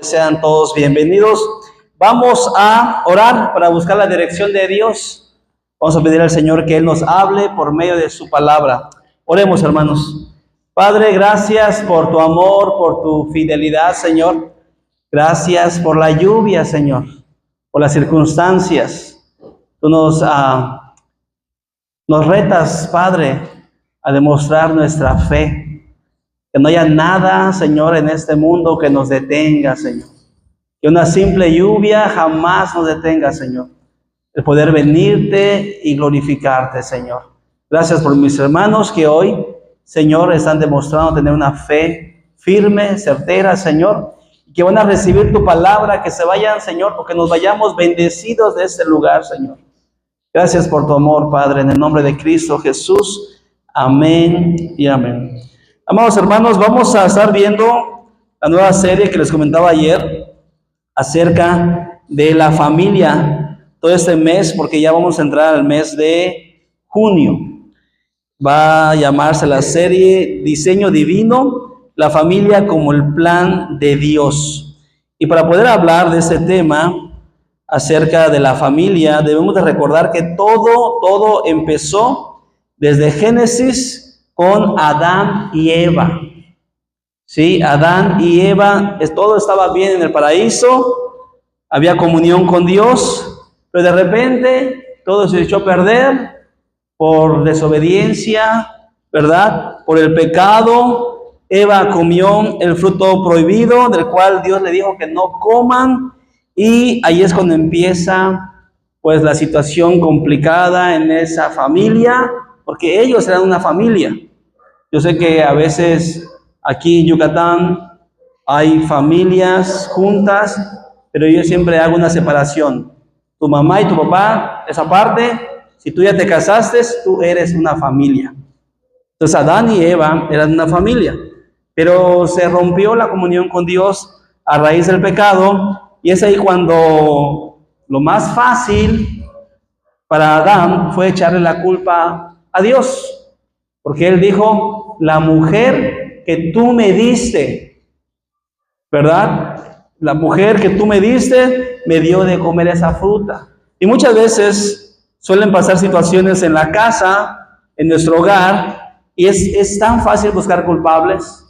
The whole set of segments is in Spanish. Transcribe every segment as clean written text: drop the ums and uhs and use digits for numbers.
Sean todos bienvenidos. Vamos a orar para buscar la dirección de Dios. Vamos a pedir al Señor que Él nos hable por medio de su palabra. Oremos, hermanos. Padre, gracias por tu amor, por tu fidelidad, Señor. Gracias por la lluvia, Señor, por las circunstancias. Tú nos retas, Padre, a demostrar nuestra fe. Que no haya nada, Señor, en este mundo que nos detenga, Señor. Que una simple lluvia jamás nos detenga, Señor. El poder venirte y glorificarte, Señor. Gracias por mis hermanos que hoy, Señor, están demostrando tener una fe firme, certera, Señor. Y que van a recibir tu palabra, que se vayan, Señor, o que nos vayamos bendecidos de este lugar, Señor. Gracias por tu amor, Padre, en el nombre de Cristo Jesús. Amén y amén. Amados hermanos, vamos a estar viendo la nueva serie que les comentaba ayer acerca de la familia todo este mes, porque ya vamos a entrar al mes de junio. Va a llamarse la serie Diseño Divino, la familia como el plan de Dios. Y para poder hablar de este tema acerca de la familia, debemos de recordar que todo empezó desde Génesis con Adán y Eva. Sí, Adán y Eva, todo estaba bien en el paraíso, había comunión con Dios, pero de repente todo se echó a perder por desobediencia, ¿verdad? Por el pecado. Eva comió el fruto prohibido, del cual Dios le dijo que no coman, y ahí es cuando empieza pues la situación complicada en esa familia, porque ellos eran una familia. Yo sé que a veces aquí en Yucatán hay familias juntas, pero yo siempre hago una separación. Tu mamá y tu papá, esa parte, si tú ya te casaste, tú eres una familia. Entonces Adán y Eva eran una familia, pero se rompió la comunión con Dios a raíz del pecado, y es ahí cuando lo más fácil para Adán fue echarle la culpa a Dios, porque él dijo: la mujer que tú me diste, ¿verdad? La mujer que tú me diste me dio de comer esa fruta. Y muchas veces suelen pasar situaciones en la casa, en nuestro hogar, y es tan fácil buscar culpables,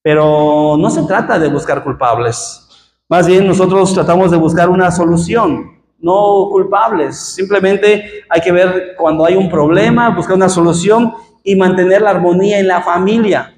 pero no se trata de buscar culpables. Más bien nosotros tratamos de buscar una solución, no culpables. Simplemente hay que ver cuando hay un problema, buscar una solución y mantener la armonía en la familia,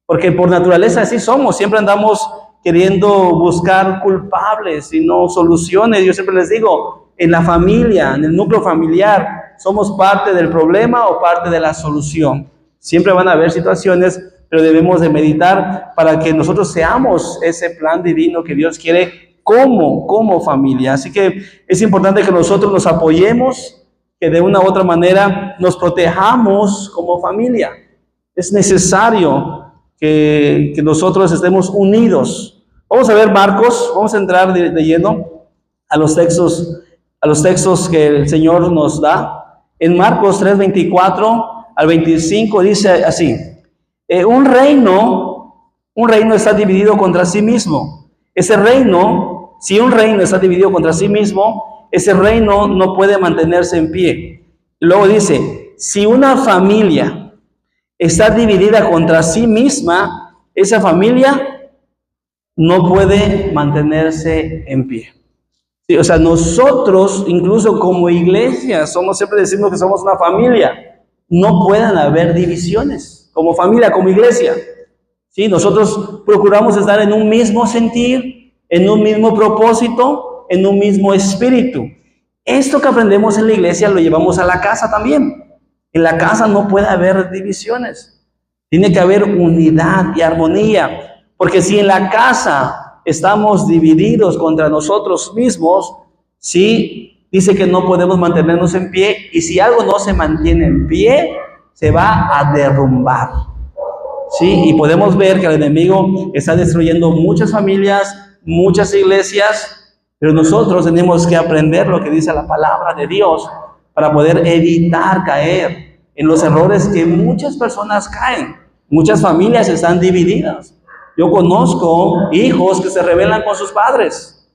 porque por naturaleza así somos, siempre andamos queriendo buscar culpables y no soluciones. Yo siempre les digo, en la familia, en el núcleo familiar, somos parte del problema o parte de la solución. Siempre van a haber situaciones, pero debemos de meditar para que nosotros seamos ese plan divino que Dios quiere como familia. Así que es importante que nosotros nos apoyemos, que de una u otra manera nos protejamos como familia. Es necesario que nosotros estemos unidos. Vamos a ver Marcos, vamos a entrar de lleno a los textos que el Señor nos da. En Marcos 3:24 al 25 dice así: un reino está dividido contra sí mismo. Ese reino, si un reino está dividido contra sí mismo, ese reino no puede mantenerse en pie. Y luego dice: si una familia está dividida contra sí misma, esa familia no puede mantenerse en pie. Sí, o sea, nosotros, incluso como iglesia, siempre decimos que somos una familia. No pueden haber divisiones como familia, como iglesia. Sí, nosotros procuramos estar en un mismo sentir, en un mismo propósito, en un mismo espíritu. Esto que aprendemos en la iglesia lo llevamos a la casa también. En la casa no puede haber divisiones. Tiene que haber unidad y armonía. Porque si en la casa estamos divididos contra nosotros mismos, sí, dice que no podemos mantenernos en pie. Y si algo no se mantiene en pie, se va a derrumbar. Sí, y podemos ver que el enemigo está destruyendo muchas familias, muchas iglesias, pero nosotros tenemos que aprender lo que dice la palabra de Dios para poder evitar caer en los errores que muchas personas caen. Muchas familias están divididas. Yo conozco hijos que se rebelan con sus padres,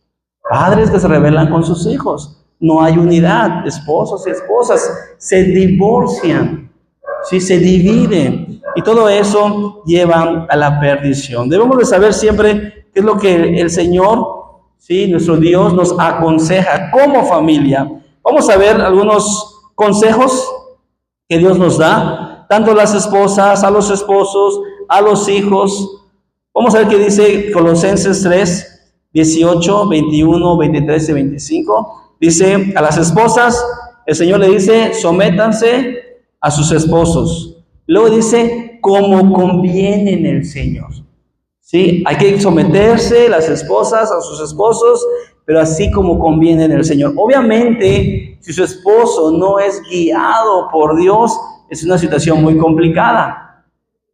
padres que se rebelan con sus hijos. No hay unidad, esposos y esposas se divorcian, ¿sí? Se dividen, y todo eso lleva a la perdición. Debemos de saber siempre qué es lo que el Señor, ¿sí? Nuestro Dios nos aconseja como familia. Vamos a ver algunos consejos que Dios nos da, tanto a las esposas, a los esposos, a los hijos. Vamos a ver qué dice Colosenses 3, 18, 21, 23 y 25. Dice, a las esposas, el Señor le dice, sométanse a sus esposos. Luego dice, como conviene en el Señor. ¿Sí? Hay que someterse las esposas a sus esposos, pero así como conviene en el Señor. Obviamente, si su esposo no es guiado por Dios, es una situación muy complicada,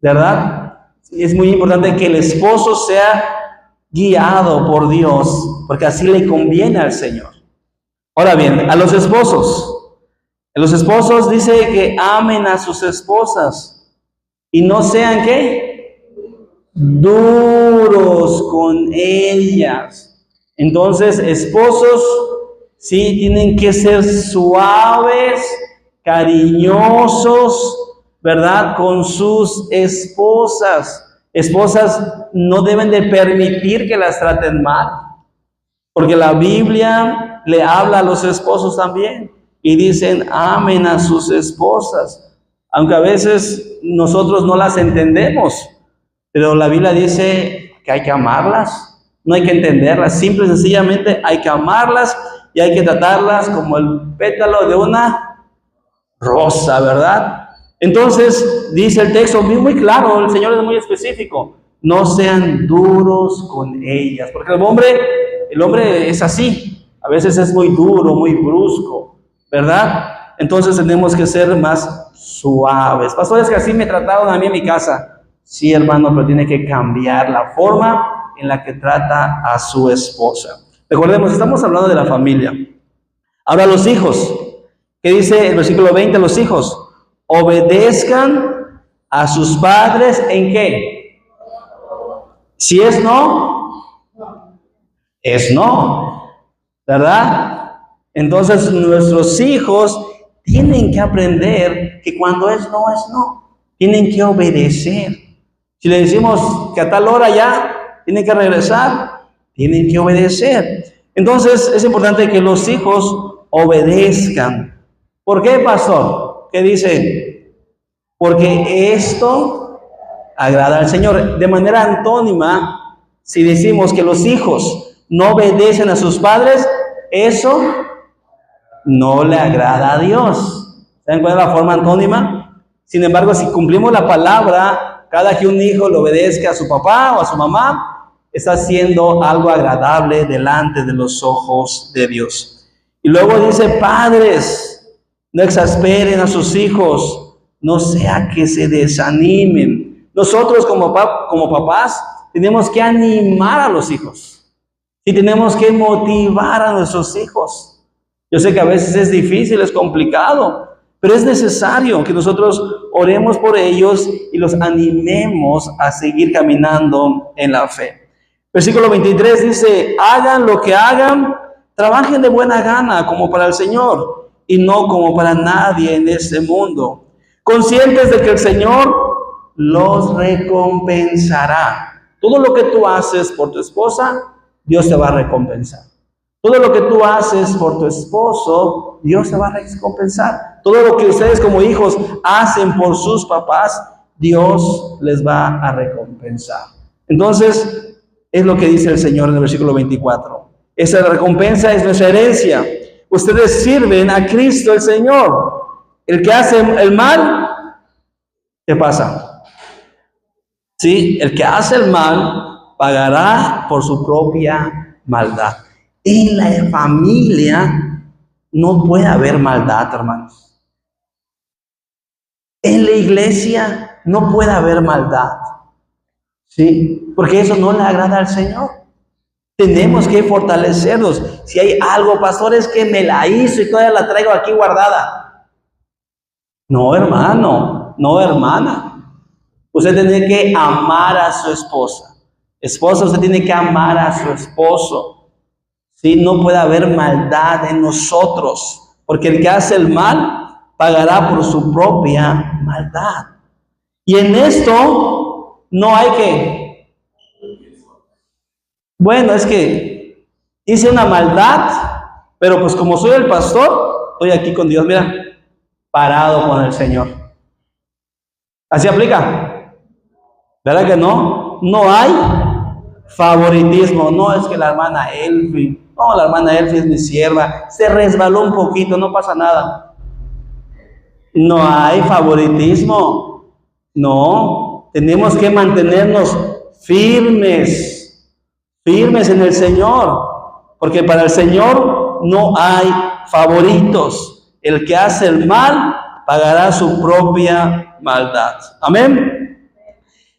¿verdad? Es muy importante que el esposo sea guiado por Dios, porque así le conviene al Señor. Ahora bien, a los esposos dice que amen a sus esposas y no sean, ¿qué? Duros con ellas. Entonces, esposos, sí, tienen que ser suaves, cariñosos, ¿verdad? Con sus esposas. Esposas no deben de permitir que las traten mal, porque la Biblia le habla a los esposos también y dicen, amen a sus esposas, aunque a veces nosotros no las entendemos, pero la Biblia dice que hay que amarlas, no hay que entenderlas, simple y sencillamente hay que amarlas y hay que tratarlas como el pétalo de una rosa, ¿verdad? Entonces, dice el texto muy claro, el Señor es muy específico, no sean duros con ellas, porque el hombre es así, a veces es muy duro, muy brusco, ¿verdad? Entonces tenemos que ser más suaves. Pastores, que así me trataron a mí en mi casa. Sí, hermano, pero tiene que cambiar la forma en la que trata a su esposa. Recordemos, estamos hablando de la familia. Ahora los hijos. ¿Qué dice el versículo 20? Los hijos, obedezcan a sus padres ¿en qué? Si es no, es no, ¿verdad? Entonces nuestros hijos tienen que aprender que cuando es no, es no. Tienen que obedecer. Si le decimos que a tal hora ya tienen que regresar, tienen que obedecer. Entonces es importante que los hijos obedezcan. ¿Por qué, pastor? ¿Qué dice? Porque esto agrada al Señor. De manera antónima, si decimos que los hijos no obedecen a sus padres, eso no le agrada a Dios. ¿Saben cuál es la forma antónima? Sin embargo, si cumplimos la palabra, cada que un hijo le obedezca a su papá o a su mamá, está haciendo algo agradable delante de los ojos de Dios. Y luego dice, padres, no exasperen a sus hijos, no sea que se desanimen. Nosotros como papás tenemos que animar a los hijos y tenemos que motivar a nuestros hijos. Yo sé que a veces es difícil, es complicado, pero es necesario que nosotros oremos por ellos y los animemos a seguir caminando en la fe. Versículo 23 dice, hagan lo que hagan, trabajen de buena gana como para el Señor y no como para nadie en este mundo, conscientes de que el Señor los recompensará. Todo lo que tú haces por tu esposa, Dios te va a recompensar. Todo lo que tú haces por tu esposo, Dios te va a recompensar. Todo lo que ustedes como hijos hacen por sus papás, Dios les va a recompensar. Entonces, es lo que dice el Señor en el versículo 24. Esa recompensa es nuestra herencia. Ustedes sirven a Cristo el Señor. El que hace el mal, ¿qué pasa? Sí, el que hace el mal pagará por su propia maldad. En la familia no puede haber maldad, hermanos. En la iglesia no puede haber maldad. ¿Sí? Porque eso no le agrada al Señor. Tenemos que fortalecernos. Si hay algo, pastor, es que me la hizo y todavía la traigo aquí guardada. No, hermano, no, hermana. Usted tiene que amar a su esposa. Esposa, usted tiene que amar a su esposo. ¿Sí? No puede haber maldad en nosotros, porque el que hace el mal pagará por su propia maldad. Y en esto no hay que, bueno, es que hice una maldad, pero pues como soy el pastor, estoy aquí con Dios, mira, parado con el Señor. ¿Así aplica? ¿Verdad que no? No hay favoritismo. No es que la hermana Elfi, no, la hermana Elfi es mi sierva, se resbaló un poquito, no pasa nada. No hay favoritismo. No, tenemos que mantenernos firmes en el Señor, porque para el Señor no hay favoritos. El que hace el mal pagará su propia maldad. Amén.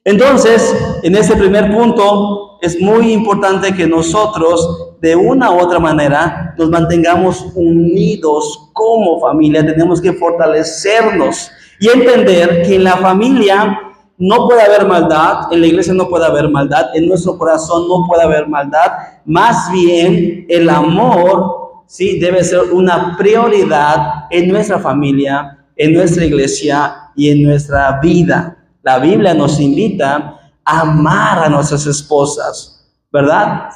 Entonces, en este primer punto, es muy importante que nosotros, de una u otra manera, nos mantengamos unidos como familia. Tenemos que fortalecernos y entender que en la familia no puede haber maldad, en la iglesia no puede haber maldad, en nuestro corazón no puede haber maldad. Más bien, el amor, sí, debe ser una prioridad en nuestra familia, en nuestra iglesia y en nuestra vida. La Biblia nos invita a amar a nuestras esposas, ¿verdad?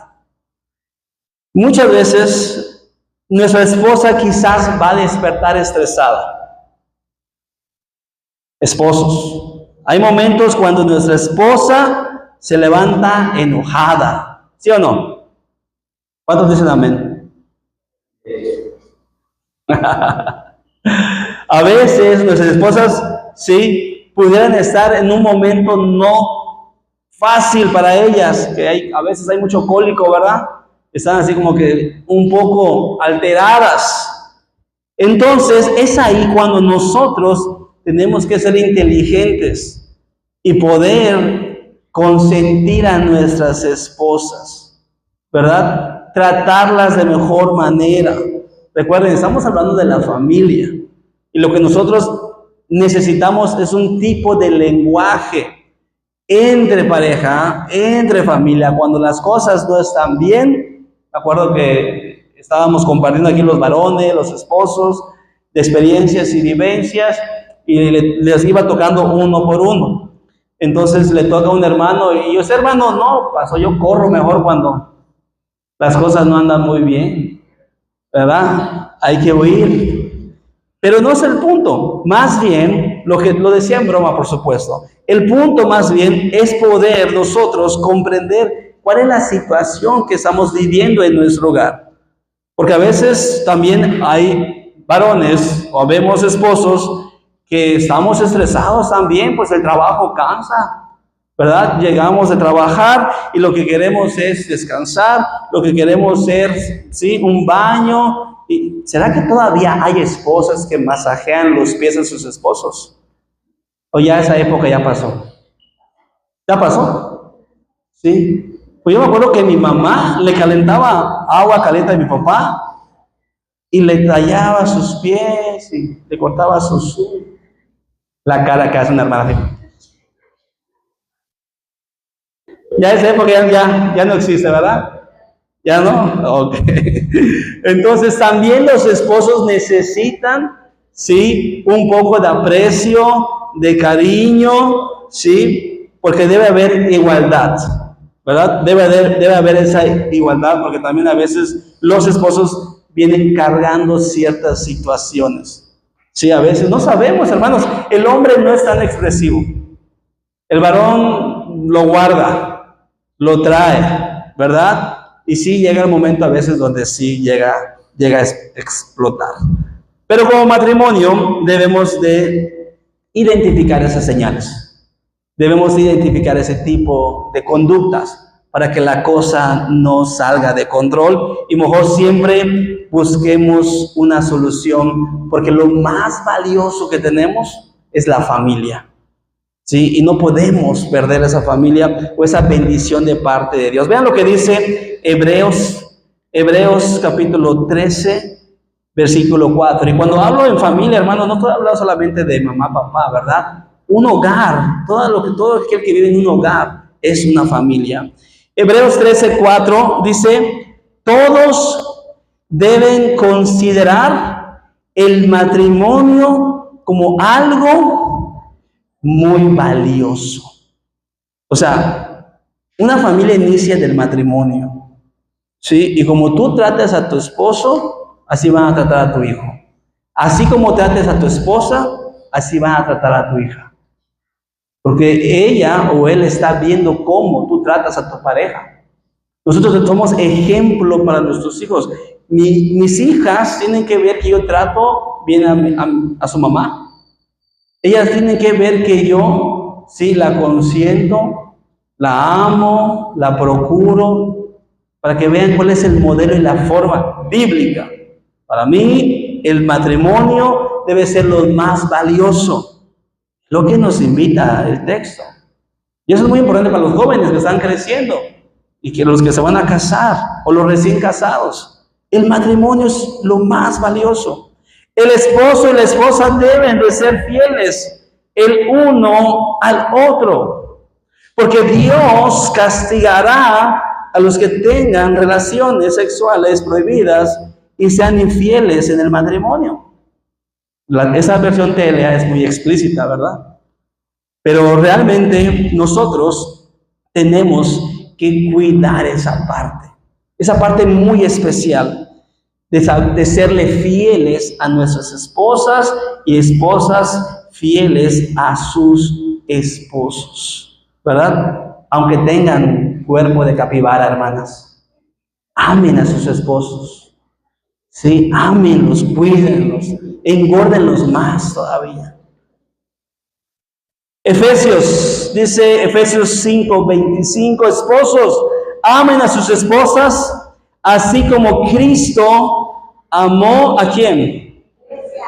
Muchas veces nuestra esposa quizás va a despertar estresada. Esposos, hay momentos cuando nuestra esposa se levanta enojada, ¿sí o no? ¿Cuántos dicen amén? A veces nuestras esposas, sí, pudieran estar en un momento no fácil para ellas, que a veces hay mucho cólico, ¿verdad? Están así como que un poco alteradas. Entonces es ahí cuando nosotros tenemos que ser inteligentes y poder consentir a nuestras esposas, ¿verdad? Tratarlas de mejor manera. Recuerden, estamos hablando de la familia y lo que nosotros necesitamos es un tipo de lenguaje entre pareja, entre familia. Cuando las cosas no están bien, me acuerdo que estábamos compartiendo aquí los varones, los esposos, de experiencias y vivencias, y les iba tocando uno por uno. Entonces le toca a un hermano, y yo, ese hermano, no, pasó, yo corro mejor cuando las cosas no andan muy bien, ¿verdad? Hay que huir. Pero no es el punto. Más bien, lo decía en broma, por supuesto. El punto más bien es poder nosotros comprender cuál es la situación que estamos viviendo en nuestro hogar. Porque a veces también hay varones o vemos esposos que estamos estresados también, pues el trabajo cansa, ¿verdad? Llegamos de trabajar y lo que queremos es descansar, lo que queremos es, ¿sí?, un baño. ¿Y será que todavía hay esposas que masajean los pies de sus esposos? ¿O ya esa época ya pasó? ¿Ya pasó? Sí. Pues yo me acuerdo que mi mamá le calentaba agua caliente a mi papá y le tallaba sus pies y le cortaba la cara que hace una hermana. Ya esa época ya no existe, ¿verdad? ¿Ya no? Ok. Entonces también los esposos necesitan, ¿sí?, un poco de aprecio, de cariño, ¿sí? Porque debe haber igualdad, ¿verdad? Debe haber esa igualdad, porque también a veces los esposos vienen cargando ciertas situaciones. Sí, a veces no sabemos, hermanos, el hombre no es tan expresivo. El varón lo guarda, lo trae, ¿verdad? Y sí llega el momento a veces donde sí llega a explotar. Pero como matrimonio debemos de identificar esas señales. Debemos identificar ese tipo de conductas para que la cosa no salga de control y mejor siempre busquemos una solución, porque lo más valioso que tenemos es la familia. ¿Sí? Y no podemos perder esa familia o esa bendición de parte de Dios. Vean lo que dice Hebreos capítulo 13, versículo 4. Y cuando hablo en familia, hermano, no estoy hablando solamente de mamá, papá, ¿verdad? Un hogar, todo aquel que vive en un hogar es una familia. Hebreos 13:4 dice, todos deben considerar el matrimonio como algo muy valioso. O sea, una familia inicia del matrimonio, ¿sí? Y como tú tratas a tu esposo, así van a tratar a tu hijo. Así como trates a tu esposa, así van a tratar a tu hija. Porque ella o él está viendo cómo tú tratas a tu pareja. Nosotros somos ejemplo para nuestros hijos. Mis hijas tienen que ver que yo trato bien a su mamá. Ellas tienen que ver que yo, sí, la consiento, la amo, la procuro, para que vean cuál es el modelo y la forma bíblica. Para mí, el matrimonio debe ser lo más valioso, lo que nos invita el texto. Y eso es muy importante para los jóvenes que están creciendo y que los que se van a casar o los recién casados. El matrimonio es lo más valioso. El esposo y la esposa deben de ser fieles el uno al otro, porque Dios castigará a los que tengan relaciones sexuales prohibidas y sean infieles en el matrimonio. Esa versión TLA es muy explícita, ¿verdad? Pero realmente nosotros tenemos que cuidar esa parte muy especial de serle fieles a nuestras esposas y esposas fieles a sus esposos, ¿verdad? Aunque tengan cuerpo de capibara, hermanas, amen a sus esposos, sí, ámenlos, cuídenlos, engórdenlos más todavía. Dice Efesios 5:25, esposos, amen a sus esposas, así como Cristo amó ¿a quién?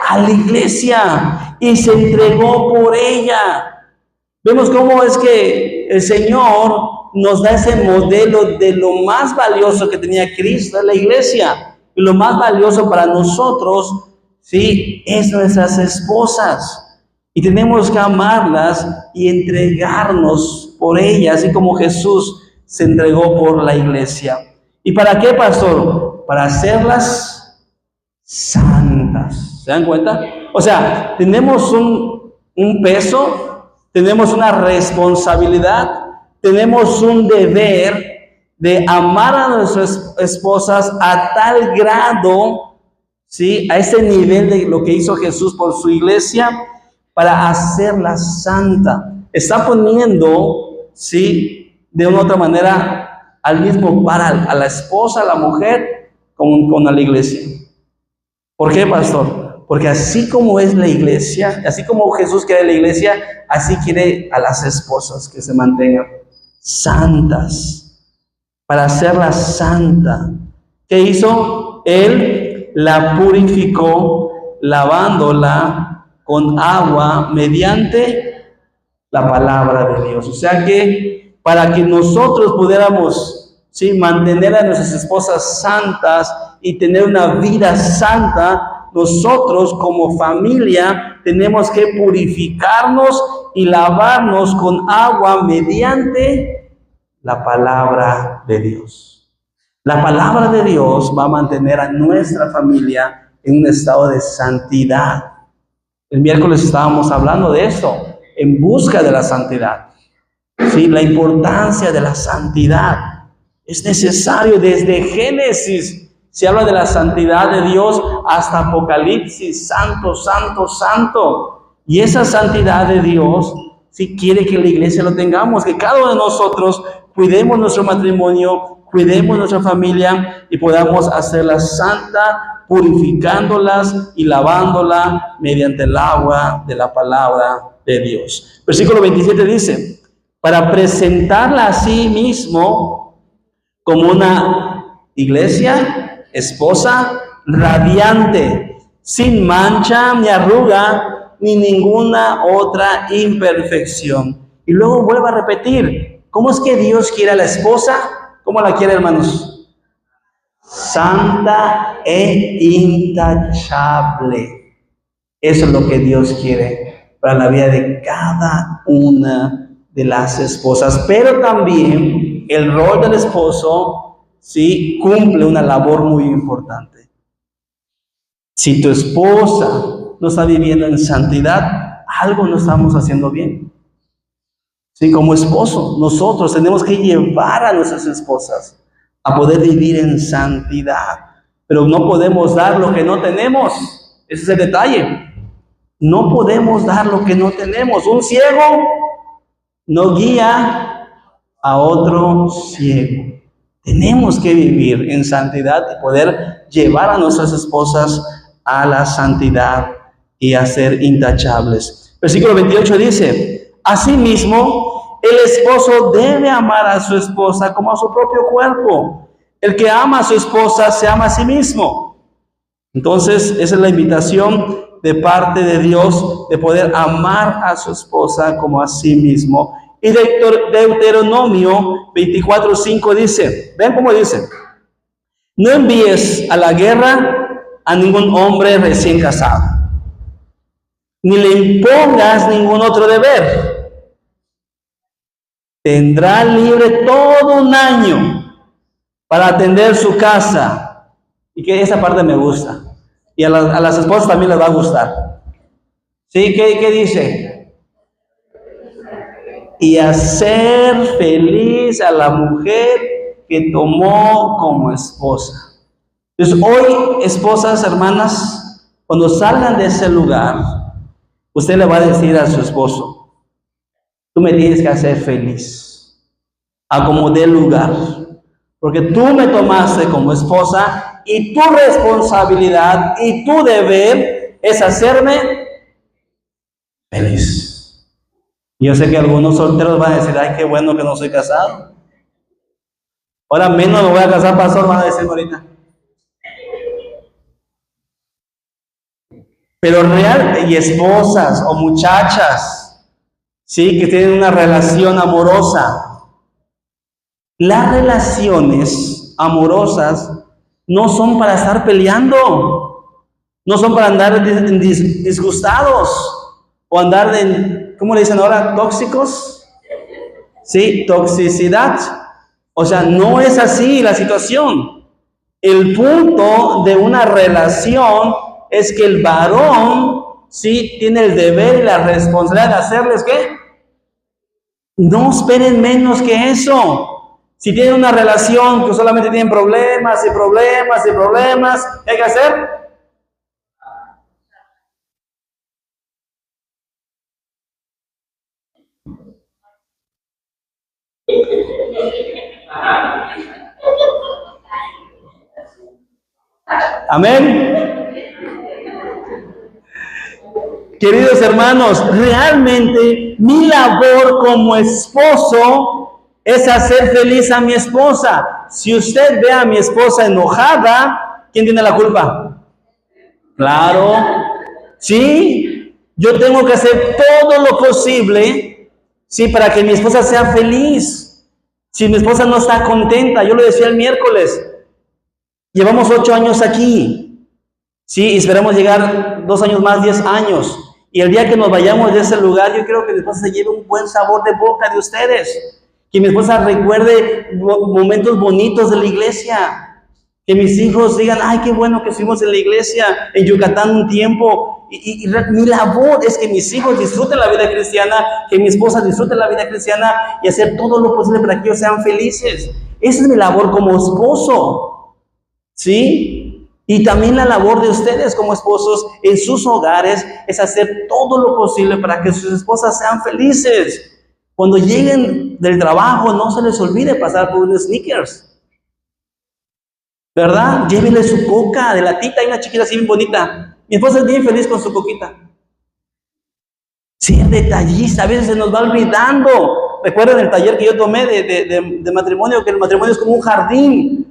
A la iglesia y se entregó por ella. Vemos cómo es que el Señor nos da ese modelo de lo más valioso que tenía Cristo en la iglesia. Y lo más valioso para nosotros, sí, es nuestras esposas. Y tenemos que amarlas y entregarnos por ellas, así como Jesús se entregó por la iglesia. ¿Y para qué, pastor? Para hacerlas santas. ¿Se dan cuenta? O sea, tenemos un peso, tenemos una responsabilidad, tenemos un deber de amar a nuestras esposas a tal grado, ¿sí? A ese nivel de lo que hizo Jesús por su iglesia, para hacerla santa. Está poniendo, ¿sí?, de una u otra manera al mismo par a la esposa, a la mujer, con la iglesia. ¿Por qué, pastor? Porque así como es la iglesia, así como Jesús quiere la iglesia, así quiere a las esposas que se mantengan santas, para hacerla santa. ¿Qué hizo? Él la purificó lavándola con agua mediante la palabra de Dios. O sea que para que nosotros pudiéramos, ¿sí?, mantener a nuestras esposas santas y tener una vida santa, nosotros como familia tenemos que purificarnos y lavarnos con agua mediante la palabra de Dios. La palabra de Dios va a mantener a nuestra familia en un estado de santidad. El miércoles estábamos hablando de esto, en busca de la santidad. Sí, la importancia de la santidad. Es necesario, desde Génesis se habla de la santidad de Dios hasta Apocalipsis, santo, santo, santo. Y esa santidad de Dios, sí quiere que la iglesia lo tengamos, que cada uno de nosotros cuidemos nuestro matrimonio, cuidemos nuestra familia y podamos hacerla santa, purificándolas y lavándola mediante el agua de la palabra de Dios. Versículo 27 dice, para presentarla a sí mismo como una iglesia, esposa, radiante, sin mancha ni arruga, ni ninguna otra imperfección. Y luego vuelve a repetir, ¿cómo es que Dios quiere a la esposa? ¿Cómo la quiere, hermanos? Santa e intachable. Eso es lo que Dios quiere para la vida de cada una de las esposas. Pero también el rol del esposo, sí, cumple una labor muy importante. Si tu esposa no está viviendo en santidad, algo no estamos haciendo bien. Sí, como esposo, nosotros tenemos que llevar a nuestras esposas a poder vivir en santidad. Pero no podemos dar lo que no tenemos. Ese es el detalle. No podemos dar lo que no tenemos. Un ciego no guía a otro ciego. Tenemos que vivir en santidad y poder llevar a nuestras esposas a la santidad y a ser intachables. Versículo 28 dice: asimismo, el esposo debe amar a su esposa como a su propio cuerpo. El que ama a su esposa se ama a sí mismo. Entonces, esa es la invitación de parte de Dios de poder amar a su esposa como a sí mismo. Y Deuteronomio 24:5 dice, ven cómo dice: no envíes a la guerra a ningún hombre recién casado, ni le impongas ningún otro deber. Tendrá libre todo un año para atender su casa. Y que esa parte me gusta. Y a las esposas también les va a gustar. ¿Sí? ¿Qué dice? Y hacer feliz a la mujer que tomó como esposa. Entonces, hoy, esposas, hermanas, cuando salgan de ese lugar, usted le va a decir a su esposo: tú me tienes que hacer feliz, a como dé lugar, porque tú me tomaste como esposa y tu responsabilidad y tu deber es hacerme feliz. Yo sé que algunos solteros van a decir: ay, qué bueno que no soy casado. Ahora menos me voy a casar, pastor, van a decir ahorita. Pero real, y esposas o muchachas, sí, que tienen una relación amorosa. Las relaciones amorosas no son para estar peleando, no son para andar disgustados o andar de, ¿cómo le dicen ahora? Tóxicos. Sí, toxicidad. O sea, no es así la situación. El punto de una relación es que el varón, sí, tiene el deber y la responsabilidad de hacerles, ¿qué? No esperen menos que eso. Si tienen una relación que solamente tienen problemas y problemas y problemas, ¿qué hay que hacer? Amén. Queridos hermanos, realmente mi labor como esposo es hacer feliz a mi esposa. Si usted ve a mi esposa enojada, ¿quién tiene la culpa? Claro, sí, yo tengo que hacer todo lo posible, sí, para que mi esposa sea feliz. Si mi esposa no está contenta, yo lo decía el miércoles, llevamos 8 años aquí, sí, y esperamos llegar 2 años más, 10 años. Y el día que nos vayamos de ese lugar, yo creo que mi esposa se lleve un buen sabor de boca de ustedes. Que mi esposa recuerde momentos bonitos de la iglesia. Que mis hijos digan: ay, qué bueno que estuvimos en la iglesia en Yucatán un tiempo. Y mi labor es que mis hijos disfruten la vida cristiana, que mi esposa disfrute la vida cristiana y hacer todo lo posible para que ellos sean felices. Esa es mi labor como esposo. ¿Sí? Y también la labor de ustedes como esposos en sus hogares es hacer todo lo posible para que sus esposas sean felices. Cuando lleguen del trabajo, no se les olvide pasar por unos Snickers, ¿verdad? Llévenle su coca de latita. Hay una chiquita así bien bonita. Mi esposa es bien feliz con su coquita. Ser detallista, a veces se nos va olvidando. Recuerden el taller que yo tomé de matrimonio, que el matrimonio es como un jardín.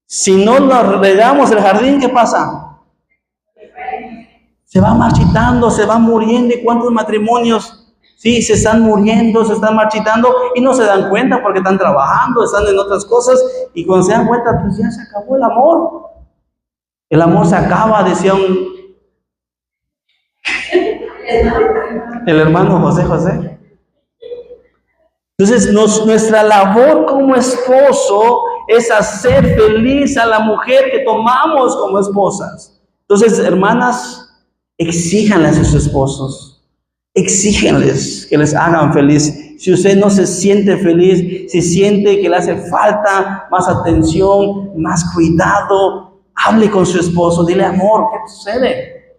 Si no nos regamos el jardín, ¿qué pasa? Se va marchitando, se va muriendo. ¿Y cuántos matrimonios, sí, se están muriendo, se están marchitando y no se dan cuenta porque están trabajando, están en otras cosas, y cuando se dan cuenta, pues ya se acabó el amor. El amor se acaba, decía el hermano José. Entonces, nuestra labor como esposo es hacer feliz a la mujer que tomamos como esposas. Entonces, hermanas, exíjanle a sus esposos, exíjenles que les hagan feliz. Si usted no se siente feliz, si siente que le hace falta más atención, más cuidado, hable con su esposo, dile, amor, ¿qué sucede?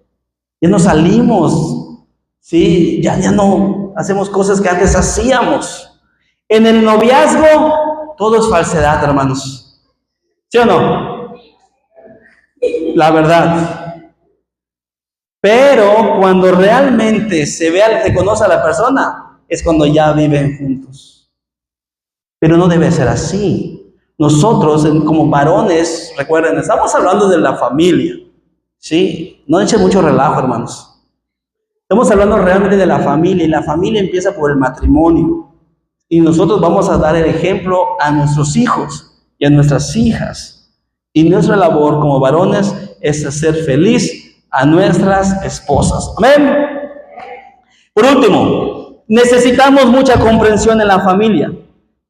Ya no salimos, ¿sí? Ya no hacemos cosas que antes hacíamos. En el noviazgo, todo es falsedad, hermanos. ¿Sí o no? La verdad. Pero cuando realmente se conoce a la persona, es cuando ya viven juntos. Pero no debe ser así. Nosotros, como varones, recuerden, estamos hablando de la familia. ¿Sí? No echen mucho relajo, hermanos. Estamos hablando realmente de la familia, y la familia empieza por el matrimonio. Y nosotros vamos a dar el ejemplo a nuestros hijos y a nuestras hijas. Y nuestra labor como varones es hacer feliz a nuestras esposas. Amén. Por último, necesitamos mucha comprensión en la familia.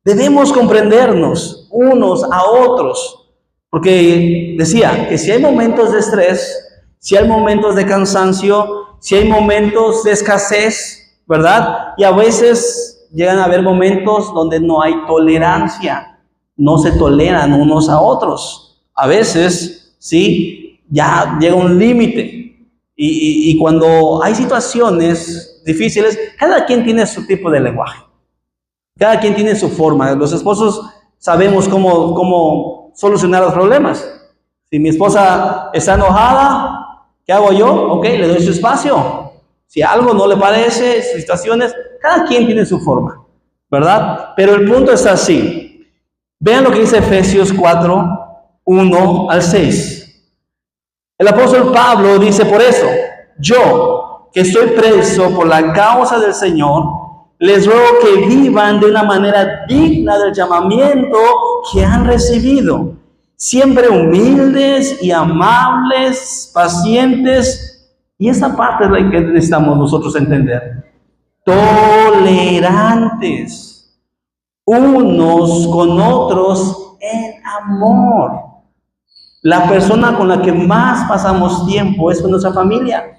Debemos comprendernos unos a otros. Porque decía que si hay momentos de estrés, si hay momentos de cansancio, si hay momentos de escasez, ¿verdad? Y a veces llegan a haber momentos donde no hay tolerancia, no se toleran unos a otros. A veces, sí, ya llega un límite. Y cuando hay situaciones difíciles, cada quien tiene su tipo de lenguaje. Cada quien tiene su forma. Los esposos sabemos cómo solucionar los problemas. Si mi esposa está enojada, ¿qué hago yo? Ok, le doy su espacio. Si algo no le parece, situaciones, cada quien tiene su forma, ¿verdad? Pero el punto está así. Vean lo que dice Efesios 4, 1 al 6. El apóstol Pablo dice, por eso, yo, que estoy preso por la causa del Señor, les ruego que vivan de una manera digna del llamamiento que han recibido, siempre humildes y amables, pacientes. Y esa parte es la que necesitamos nosotros entender. Tolerantes unos con otros en amor. La persona con la que más pasamos tiempo es con nuestra familia,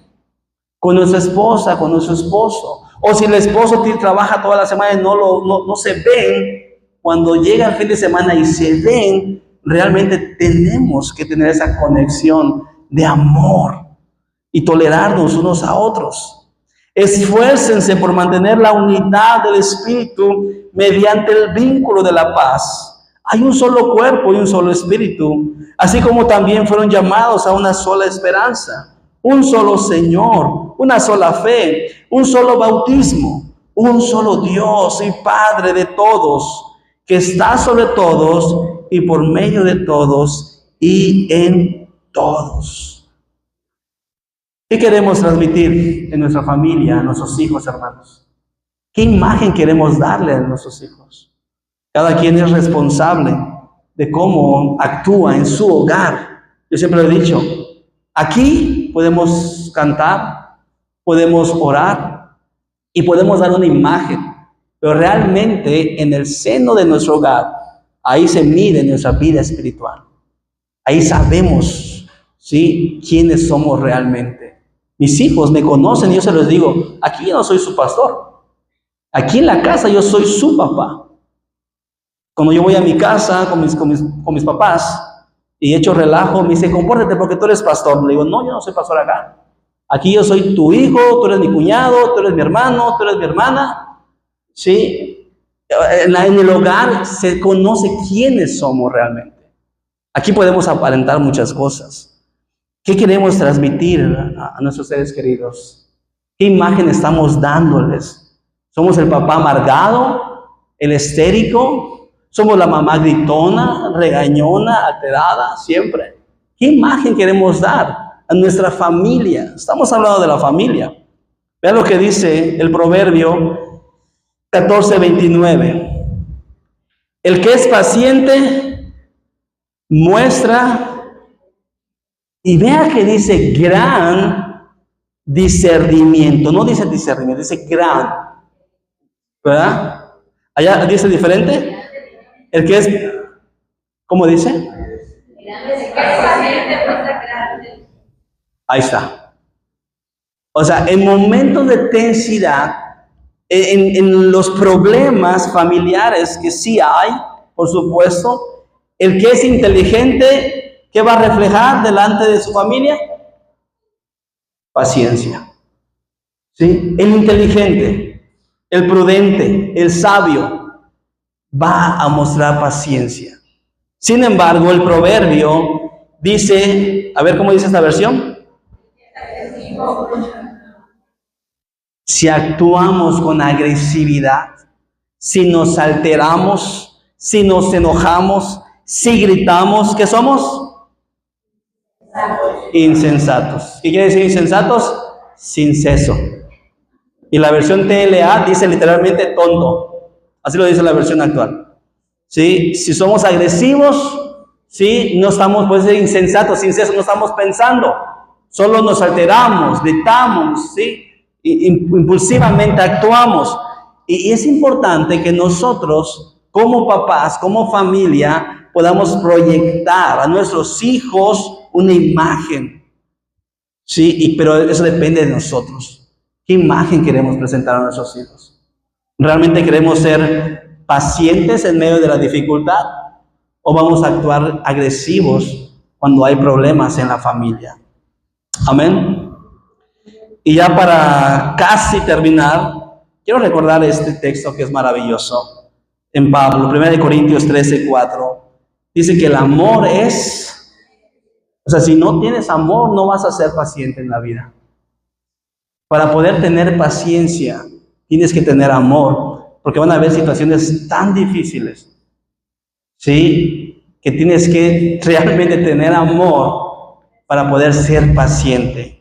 con nuestra esposa, con nuestro esposo. O si el esposo trabaja toda la semana y no se ven, cuando llega el fin de semana y se ven, realmente tenemos que tener esa conexión de amor y tolerarnos unos a otros. Esfuércense por mantener la unidad del Espíritu mediante el vínculo de la paz. Hay un solo cuerpo y un solo Espíritu, así como también fueron llamados a una sola esperanza, un solo Señor, una sola fe, un solo bautismo, un solo Dios y Padre de todos, que está sobre todos y por medio de todos y en todos. ¿Qué queremos transmitir en nuestra familia, a nuestros hijos, hermanos? ¿Qué imagen queremos darle a nuestros hijos? Cada quien es responsable de cómo actúa en su hogar. Yo siempre lo he dicho, aquí podemos cantar, podemos orar y podemos dar una imagen, pero realmente en el seno de nuestro hogar, ahí se mide nuestra vida espiritual. Ahí sabemos, ¿sí?, quiénes somos realmente. Mis hijos me conocen y yo se los digo, aquí yo no soy su pastor. Aquí en la casa yo soy su papá. Cuando yo voy a mi casa con mis papás y echo relajo, me dice, compórtate porque tú eres pastor. Le digo, no, yo no soy pastor acá. Aquí yo soy tu hijo, tú eres mi cuñado, tú eres mi hermano, tú eres mi hermana. ¿Sí? En el hogar se conoce quiénes somos realmente. Aquí podemos aparentar muchas cosas. ¿Qué queremos transmitir a nuestros seres queridos? ¿Qué imagen estamos dándoles? ¿Somos el papá amargado, el histérico? ¿Somos la mamá gritona, regañona, alterada, siempre? ¿Qué imagen queremos dar a nuestra familia? Estamos hablando de la familia. Vean lo que dice el Proverbio 14:29. El que es paciente muestra. Y vea que dice gran discernimiento. No dice discernimiento, dice gran. ¿Verdad? Allá dice diferente. El que es, ¿cómo dice? Ahí está. O sea, en momentos de tensidad, en los problemas familiares que sí hay, por supuesto, el que es inteligente, ¿qué va a reflejar delante de su familia? Paciencia. ¿Sí? El inteligente, el prudente, el sabio, va a mostrar paciencia. Sin embargo, el proverbio dice, a ver cómo dice esta versión. Si actuamos con agresividad, si nos alteramos, si nos enojamos, si gritamos, ¿qué somos? Insensatos. ¿Qué quiere decir insensatos? Sin seso. Y la versión TLA dice literalmente tonto. Así lo dice la versión actual. ¿Sí? Si somos agresivos, ¿sí? No estamos, puede ser insensatos, sin seso, no estamos pensando. Solo nos alteramos, gritamos, ¿sí? Impulsivamente actuamos. Y es importante que nosotros, como papás, como familia, podamos proyectar a nuestros hijos una imagen. ¿Sí? Pero eso depende de nosotros. ¿Qué imagen queremos presentar a nuestros hijos? ¿Realmente queremos ser pacientes en medio de la dificultad? ¿O vamos a actuar agresivos cuando hay problemas en la familia? Amén. Y ya para casi terminar, quiero recordar este texto que es maravilloso. En Pablo, 1 Corintios 13:4, dice que el amor es, o sea, si no tienes amor, no vas a ser paciente en la vida. Para poder tener paciencia, tienes que tener amor, porque van a haber situaciones tan difíciles, ¿sí? Que tienes que realmente tener amor para poder ser paciente.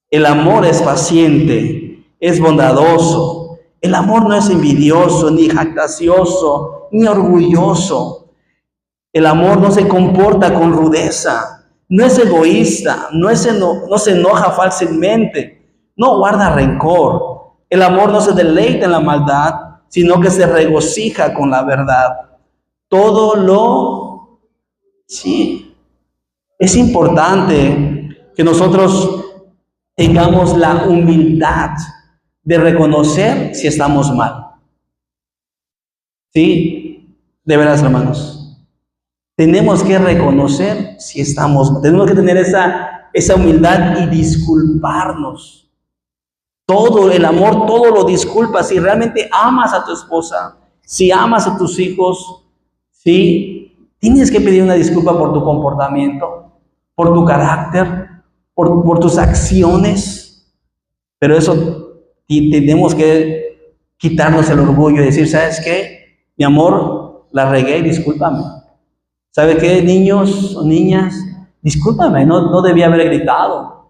El amor es paciente, es bondadoso. El amor no es envidioso, ni jactancioso, ni orgulloso. El amor no se comporta con rudeza, no es egoísta, no se enoja fácilmente, no guarda rencor. El amor no se deleita en la maldad, sino que se regocija con la verdad. Sí, es importante que nosotros tengamos la humildad de reconocer si estamos mal. Sí, de veras, hermanos. Tenemos que reconocer si estamos mal. Tenemos que tener esa humildad y disculparnos. Todo el amor, todo lo disculpa. Si realmente amas a tu esposa, si amas a tus hijos, ¿sí? Tienes que pedir una disculpa por tu comportamiento, por tu carácter, por tus acciones. Pero eso tenemos que quitarnos el orgullo y decir, ¿sabes qué? Mi amor, la regué y discúlpame. ¿Sabe qué, niños o niñas? Discúlpame, no debía haber gritado.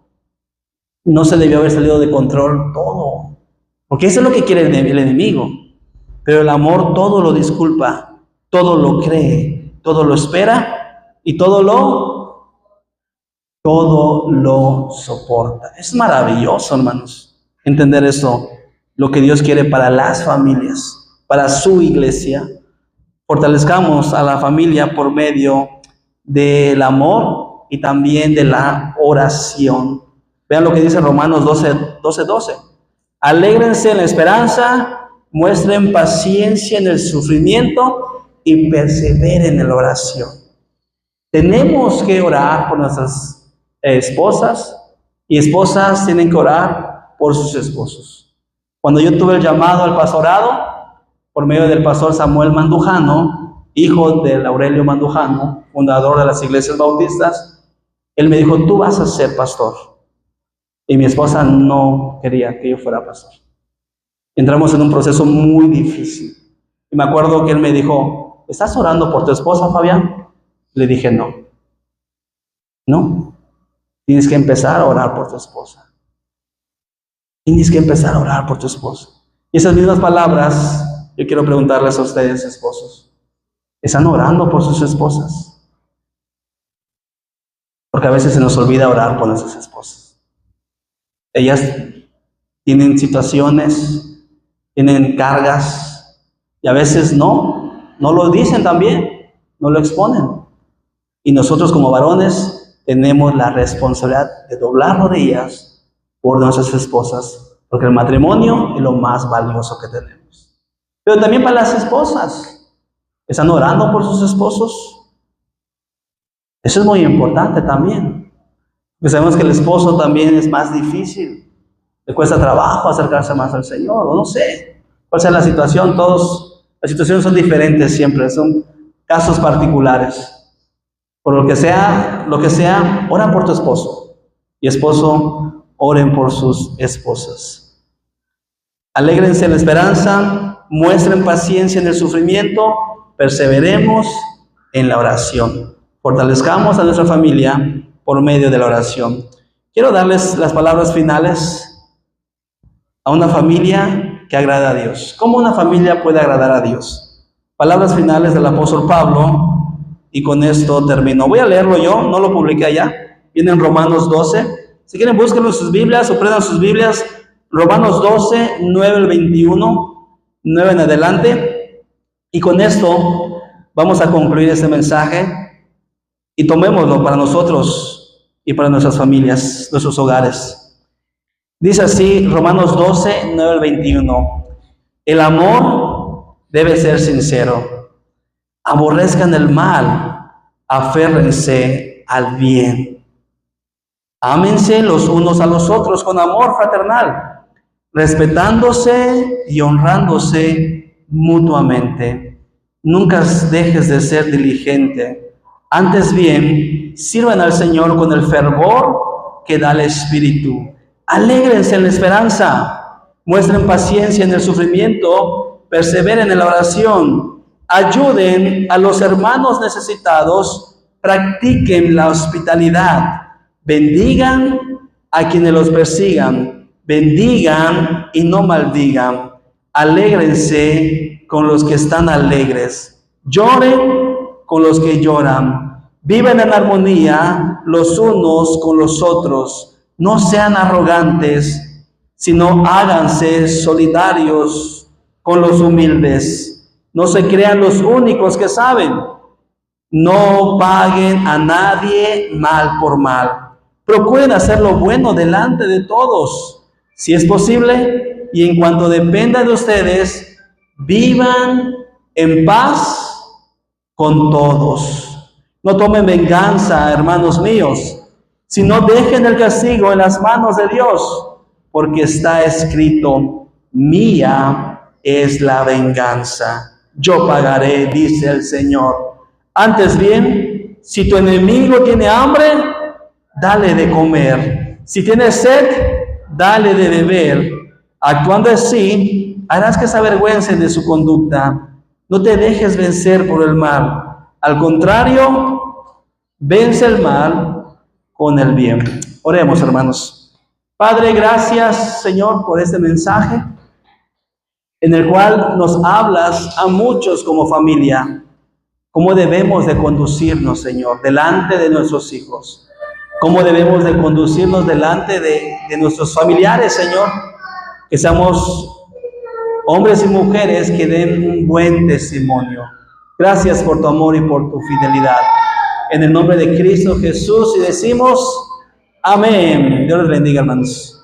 No se debió haber salido de control todo. Porque eso es lo que quiere el enemigo. Pero el amor todo lo disculpa, todo lo cree, todo lo espera y todo lo soporta. Es maravilloso, hermanos, entender eso, lo que Dios quiere para las familias, para su iglesia. Fortalezcamos a la familia por medio del amor y también de la oración. Vean lo que dice Romanos 12:12. Alégrense en la esperanza, muestren paciencia en el sufrimiento y perseveren en la oración. Tenemos que orar por nuestras esposas y esposas tienen que orar por sus esposos. Cuando yo tuve el llamado al pastorado, por medio del pastor Samuel Mandujano, hijo de Aurelio Mandujano, fundador de las iglesias bautistas, él me dijo, tú vas a ser pastor. Y mi esposa no quería que yo fuera pastor. Entramos en un proceso muy difícil. Y me acuerdo que él me dijo, ¿estás orando por tu esposa, Fabián? Le dije, no. No. Tienes que empezar a orar por tu esposa. Tienes que empezar a orar por tu esposa. Y esas mismas palabras, yo quiero preguntarles a ustedes, esposos. ¿Están orando por sus esposas? Porque a veces se nos olvida orar por nuestras esposas. Ellas tienen situaciones, tienen cargas, Y a veces no lo dicen también, no lo exponen. Y nosotros como varones tenemos la responsabilidad de doblar rodillas por nuestras esposas, porque el matrimonio es lo más valioso que tenemos. Pero también para las esposas, ¿están orando por sus esposos? Eso es muy importante también. Porque sabemos que el esposo también es más difícil, le cuesta trabajo acercarse más al Señor, o no sé cuál sea la situación. Las situaciones son diferentes siempre, son casos particulares. Por lo que sea, ora por tu esposo. Y esposo, oren por sus esposas. Alégrense en la esperanza, muestren paciencia en el sufrimiento, perseveremos en la oración. Fortalezcamos a nuestra familia por medio de la oración. Quiero darles las palabras finales a una familia que agrada a Dios. ¿Cómo una familia puede agradar a Dios? Palabras finales del apóstol Pablo, y con esto termino. Voy a leerlo yo, no lo publiqué allá. Viene en Romanos 12. Si quieren, búsquenlo en sus Biblias o prendan sus Biblias. Romanos 12, 9 al 21, 9 en adelante. Y con esto vamos a concluir este mensaje y tomémoslo para nosotros y para nuestras familias, nuestros hogares. Dice así, Romanos 12, 9 al 21. El amor debe ser sincero. Aborrezcan el mal, aférrense al bien. Ámense los unos a los otros con amor fraternal, respetándose y honrándose mutuamente. Nunca dejes de ser diligente. Antes bien, sirvan al Señor con el fervor que da el Espíritu. Alégrense en la esperanza, muestren paciencia en el sufrimiento, perseveren en la oración. Ayuden a los hermanos necesitados, practiquen la hospitalidad, bendigan a quienes los persigan, bendigan y no maldigan, alégrense con los que están alegres, lloren con los que lloran, vivan en armonía los unos con los otros, no sean arrogantes, sino háganse solidarios con los humildes. No se crean los únicos que saben. No paguen a nadie mal por mal. Procuren hacer lo bueno delante de todos, si es posible, y en cuanto dependa de ustedes, vivan en paz con todos. No tomen venganza, hermanos míos, sino dejen el castigo en las manos de Dios, porque está escrito, mía es la venganza. Yo pagaré, dice el Señor. Antes bien, si tu enemigo tiene hambre, dale de comer. Si tiene sed, dale de beber. Actuando así, harás que se avergüencen de su conducta. No te dejes vencer por el mal. Al contrario, vence el mal con el bien. Oremos, hermanos. Padre, gracias, Señor, por este mensaje, en el cual nos hablas a muchos como familia, cómo debemos de conducirnos, Señor, delante de nuestros hijos, cómo debemos de conducirnos delante de nuestros familiares, Señor, que seamos hombres y mujeres que den un buen testimonio. Gracias por tu amor y por tu fidelidad. En el nombre de Cristo Jesús, y decimos, amén. Dios les bendiga, hermanos.